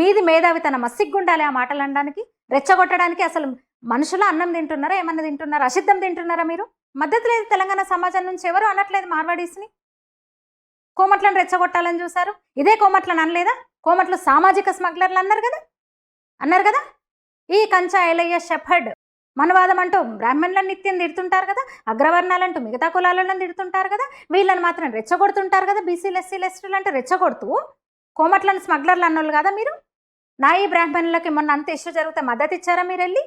మీది మేధావితనమా? సిగ్గుండాలి ఆ మాటలు అనడానికి, రెచ్చగొట్టడానికి. అసలు మనుషుల అన్నం తింటున్నారా, ఏమన్నా తింటున్నారా, అసిద్ధం తింటున్నారా మీరు? మద్దతు లేదు తెలంగాణ సమాజం నుంచి, ఎవరు అనట్లేదు మార్వాడీస్ని. కోమట్లను రెచ్చగొట్టాలని చూశారు, ఇదే కోమట్లను అనలేదా? కోమట్లు సామాజిక స్మగ్లర్లు అన్నారు కదా. ఈ కంచా ఎలయ్య షెఫర్డ్ మనవాదం అంటూ బ్రాహ్మణులను నిత్యం తిడుతుంటారు కదా, అగ్రవర్ణాలంటూ మిగతా కులాలను తిడుతుంటారు కదా, వీళ్ళని మాత్రం రెచ్చగొడుతుంటారు కదా. బీసీలు ఎస్సీలు ఎస్టీలు అంటే రెచ్చగొడుతూ కోమట్లను స్మగ్లర్లు అన్నోళ్ళు కదా మీరు. నాయి బ్రాహ్మణులకి మొన్న అంత ఇష్యూ జరిగితే మద్దతు ఇచ్చారా మీరు వెళ్ళి?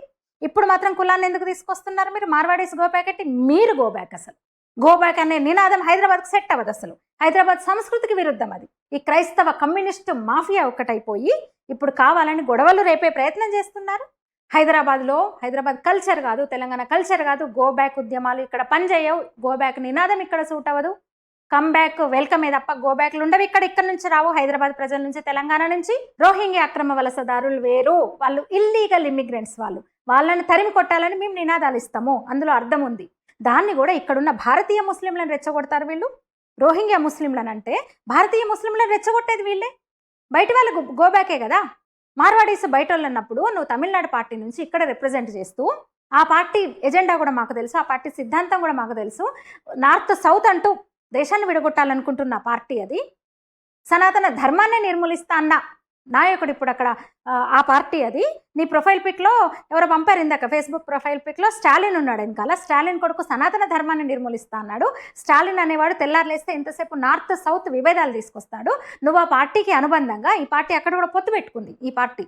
ఇప్పుడు మాత్రం కులాన్ని ఎందుకు తీసుకొస్తున్నారు మీరు? మార్వాడీస్ గోబ్యాక్ అంటే మీరు గోబ్యాక్. అసలు గోబ్యాక్ అనే నినాదం హైదరాబాద్కి సెట్ అవ్వదు. అసలు హైదరాబాద్ సంస్కృతికి విరుద్ధం అది. ఈ క్రైస్తవ కమ్యూనిస్టు మాఫియా ఒక్కటైపోయి ఇప్పుడు కావాలని గొడవలు రేపే ప్రయత్నం చేస్తున్నారు. హైదరాబాద్ కల్చర్ కాదు, తెలంగాణ కల్చర్ కాదు, గోబ్యాక్ ఉద్యమాలు ఇక్కడ పనిచేయవు. గోబ్యాక్ నినాదం ఇక్కడ సూట్ అవ్వదు. కమ్ బ్యాక్ వెల్కమే తప్ప గోబ్యాక్లు ఉండవు ఇక్కడ నుంచి రావు. హైదరాబాద్ ప్రజల నుంచి, తెలంగాణ నుంచి. రోహింగ్యా అక్రమ వలసదారులు వేరు, వాళ్ళు ఇల్లీగల్ ఇమిగ్రెంట్స్. వాళ్ళని తరిమి కొట్టాలని మేము నినాదాలు ఇస్తాము, అందులో అర్థం ఉంది. దాన్ని కూడా ఇక్కడున్న భారతీయ ముస్లింలను రెచ్చగొడతారు వీళ్ళు. రోహింగ్యా ముస్లింలను అంటే భారతీయ ముస్లింలను రెచ్చగొట్టేది వీళ్ళే. బయట వాళ్ళు గోబ్యాకే కదా. మార్వాడీస్ బయట వాళ్ళు అన్నప్పుడు నువ్వు తమిళనాడు పార్టీ నుంచి ఇక్కడ రిప్రజెంట్ చేస్తూ, ఆ పార్టీ ఎజెండా కూడా మాకు తెలుసు, ఆ పార్టీ సిద్ధాంతం కూడా మాకు తెలుసు. నార్త్ సౌత్ అంటూ దేశాన్ని విడగొట్టాలనుకుంటున్న పార్టీ అది. సనాతన ధర్మాన్ని నిర్మూలిస్తా అన్న నాయకుడు ఇప్పుడు అక్కడ ఆ పార్టీ అది. నీ ప్రొఫైల్ పిక్లో ఎవరో పంపారు ఇందాక, ఫేస్బుక్ ప్రొఫైల్ పిక్లో స్టాలిన్ ఉన్నాడు వెనకాల. స్టాలిన్ కొడుకు సనాతన ధర్మాన్ని నిర్మూలిస్తా అన్నాడు. స్టాలిన్ అనేవాడు తెల్లారులేస్తే ఇంతసేపు నార్త్ సౌత్ విభేదాలు తీసుకొస్తాడు. నువ్వు ఆ పార్టీకి అనుబంధంగా ఈ పార్టీ అక్కడ కూడా పొత్తు పెట్టుకుంది. ఈ పార్టీ